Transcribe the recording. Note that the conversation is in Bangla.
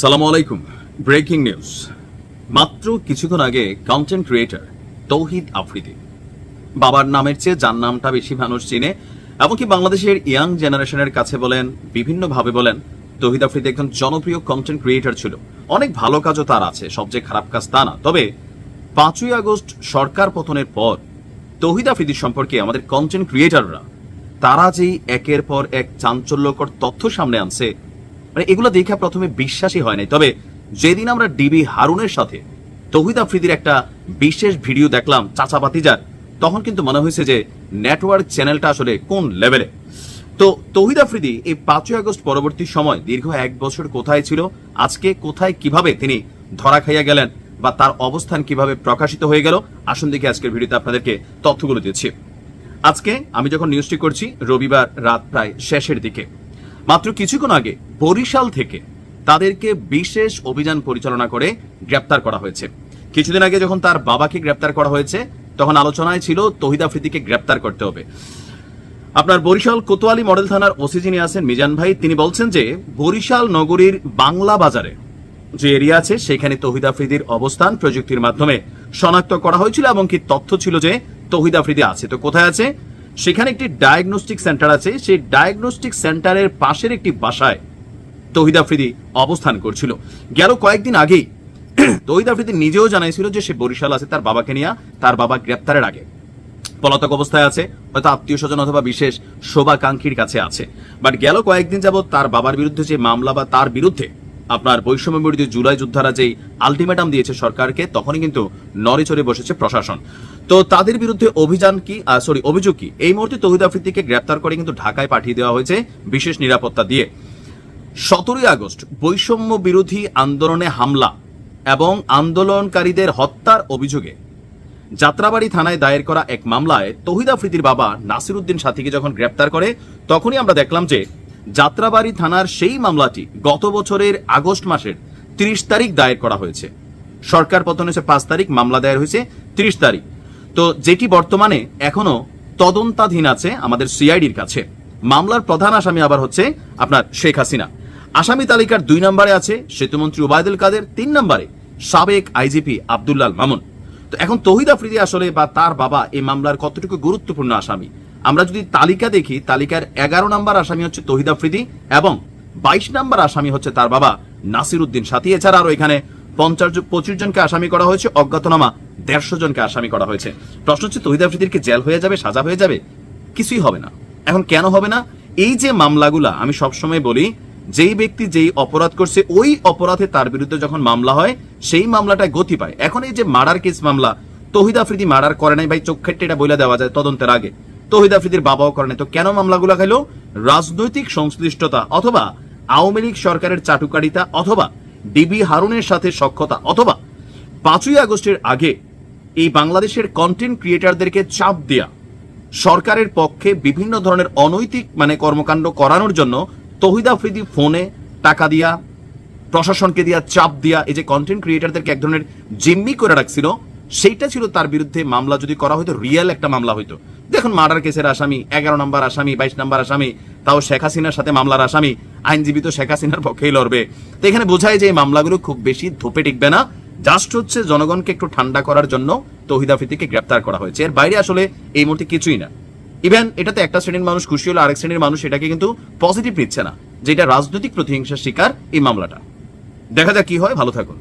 সালামু আলাইকুম। Breaking news. মাত্র কিছুক্ষণ আগে কন্টেন্ট ক্রিয়েটর তৌহিদ আফ্রিদি, বাবার নামের চেয়ে যার নামটা বেশি মানুষ চিনে, এমনকি বাংলাদেশের ইয়াং জেনারেশনের কাছে বলেন, বিভিন্নভাবে বলেন, তৌহিদ আফ্রিদি একজন জনপ্রিয় কন্টেন্ট ক্রিয়েটর ছিল। অনেক ভালো কাজও তার আছে, সবচেয়ে খারাপ কাজ তা না। তবে 5ই আগস্ট সরকার পতনের পর তৌহিদ আফ্রিদি সম্পর্কে আমাদের কন্টেন্ট ক্রিয়েটররা তারা যেই একের পর এক চাঞ্চল্যকর তথ্য সামনে আনছে, মানে এগুলো দেখা প্রথমে বিশ্বাসই হয় নাই। তবে যেদিন আমরা ডিবি হারুনের সাথে তৌহিদ আফ্রিদির একটা বিশেষ ভিডিও দেখলাম চাচা ভাতিজার, তখন কিন্তু মনে হয়েছে যে নেটওয়ার্ক চ্যানেলটা আসলে কোন লেভেলে। তো তৌহিদ আফ্রিদি এই 5ই আগস্ট পরবর্তী সময় দীর্ঘ 1 বছর কোথায় ছিল, আজকে কোথায় কিভাবে তিনি ধরা খাইয়া গেলেন, বা তার অবস্থান কিভাবে প্রকাশিত হয়ে গেল, আসুন দেখি আজকের ভিডিওতে আপনাদেরকে তথ্যগুলো দিচ্ছি। আজকে আমি যখন নিউজটি করছি রবিবার রাত প্রায় শেষের দিকে, মাত্র কিছুক্ষণ আগে বরিশাল থেকে তাদেরকে বিশেষ অভিযান পরিচালনা করে গ্রেপ্তার করা হয়েছে। কিছুদিন আগে যখন তার বাবাকে গ্রেপ্তার করা হয়েছে, তখন আলোচনায় ছিল তৌহিদ আফ্রিদিকে গ্রেপ্তার করতে হবে। আপনার বরিশাল কোতোয়ালি মডেল থানার ওসি যিনি আছেন মিজান ভাই, তিনি বলছেন যে বরিশাল নগরীর বাংলা বাজারে যে এরিয়া আছে সেখানে তৌহিদ আফ্রিদির অবস্থান প্রযুক্তির মাধ্যমে শনাক্ত করা হয়েছিল, এবং কি তথ্য ছিল যে তৌহিদ আফ্রিদি আছে। তো কোথায় আছে? সেখানে একটি ডায়াগনস্টিক সেন্টার আছে, সেই ডায়াগনস্টিক সেন্টারের পাশের একটি বাসায় তৌহিদ আফ্রিদি অবস্থান করছিল। গেল কয়েকদিন আগেই তৌহিদ আফ্রিদি নিজেও জানাইছিল যে সে বরিশাল আছে তার বাবাকে নিয়ে, তার বাবা গ্রেপ্তারের আগে পলাতক অবস্থায় আছে, হয়তো আত্মীয় স্বজন অথবা বিশেষ শোভাকাঙ্ক্ষীর কাছে আছে। বাট গেল কয়েকদিন যাবৎ তার বাবার বিরুদ্ধে যে মামলা, বা তার বিরুদ্ধে আপনার বৈষম্য বিরোধী জুলাই যোদ্ধারা যেই আলটিমেটাম দিয়েছে সরকারকে, তখনই কিন্তু নড়ে চড়ে বসেছে প্রশাসন। তো তাদের বিরুদ্ধে অভিযোগ কি? এই মুহূর্তে তৌহিদ আফ্রিদিকে গ্রেপ্তার করে কিন্তু ঢাকায় পাঠিয়ে দেওয়া হয়েছে বিশেষ নিরাপত্তা দিয়ে। 17ই আগস্ট বৈষম্য বিরোধী আন্দোলনে হামলা এবং আন্দোলনকারীদের হত্যার অভিযোগে যাত্রাবাড়ি থানায় দায়ের করা এক মামলায় তৌহিদ আফ্রিদির বাবা নাসির উদ্দিন সাথীকে যখন গ্রেপ্তার করে, তখনই আমরা দেখলাম যে যাত্রাবাড়ি থানার সেই মামলাটি গত বছরের আগস্ট মাসের 30 তারিখ দায়ের করা হয়েছে। সরকার পতন হয়েছে 5 তারিখ, মামলা দায়ের হয়েছে 30 তারিখ। তো যেটি বর্তমানে এখনো তদন্তাধীন আছে আমাদের সিআইডির কাছে। মামলার প্রধান আসামি আবার হচ্ছে আপনার শেখ হাসিনা। আসামি তালিকার 2 নম্বরে আছে সেতুমন্ত্রী ওবায়দুল কাদের, 3 নম্বরে সাবেক আইজিপি আব্দুল্লাল মামুন। তো এখন তৌহিদ আফ্রিদি আসলে বা তার বাবা এই মামলার কতটুকু গুরুত্বপূর্ণ আসামি? আমরা যদি তালিকা দেখি, তালিকার 11 নম্বর আসামি হচ্ছে তৌহিদ আফ্রিদি, এবং 22 নম্বর আসামি হচ্ছে তার বাবা নাসির উদ্দিন সাথী। এছাড়া আরো এখানে 25 জনকে আসামি করা হয়েছে, অজ্ঞাতনামা 150 জনকে আসামি করা হয়েছে। প্রশ্ন হচ্ছে তৌহিদ আফ্রিদির কি জেল হয়ে যাবে, সাজা হয়ে যাবে? কিছুই হবে না। এখন কেন হবে না? এই যে মামলাগুলা, আমি সবসময় বলি, যেই ব্যক্তি যেই অপরাধ করছে ওই অপরাধে তার বিরুদ্ধে যখন মামলা হয় সেই মামলাটায় গতি পায়। এখন এই যে মার্ডার কেস মামলা, তৌহিদ আফ্রিদি মার্ডার করে নাই ভাই, চোখেরটা এটা বলে দেওয়া যায় তদন্তের আগে। তৌহিদ আফ্রিদির বাবাও করে নাই, তো কেন মামলাগুলো খাইলো? রাজনৈতিক সংশ্লিষ্টতা, অথবা আওয়ামী লীগ সরকারের চাটুকারিতা, অথবা ডিবি হারুনের সাথে সখ্যতা, অথবা 5ই আগস্টের আগে এই বাংলাদেশের কন্টেন্ট ক্রিয়েটরদেরকে চাপ দেয়া, সরকারের পক্ষে বিভিন্ন ধরনের অনৈতিক কর্মকাণ্ড করানোর জন্য তৌহিদ আফ্রিদি ফোনে টাকা দিয়া, প্রশাসনকে দিয়া, চাপ দিয়া, এই যে কন্টেন্ট ক্রিয়েটরদেরকে এক ধরনের জিম্মি করে রাখছিল, সেইটা ছিল তার বিরুদ্ধে মামলা যদি করা হয়তো রিয়েল একটা মামলা হইতো। দেখুন মার্ডার কেসের আসামি 11 নম্বর আসামি, 22 নম্বর আসামি, তাও শেখ হাসিনার সাথে মামলার আসামি, আইনজীবী তো শেখ হাসিনার পক্ষেই লড়বে। তো এখানে বোঝায় যে এই মামলাগুলো খুব বেশি ধোপে টিকবে না, জাস্ট হচ্ছে জনগণকে একটু ঠান্ডা করার জন্য তৌহিদ আফ্রিদিকে গ্রেপ্তার করা হয়েছে। এর বাইরে আসলে এই মুহূর্তে কিছুই না। ইভেন এটাতে একটা শ্রেণীর মানুষ খুশি হলো, আরেক শ্রেণীর মানুষ এটাকে কিন্তু পজিটিভ নিচ্ছে না, যেটা রাজনৈতিক প্রতিহিংসার শিকার এই মামলাটা। দেখা যাক কি হয়। ভালো থাকুন।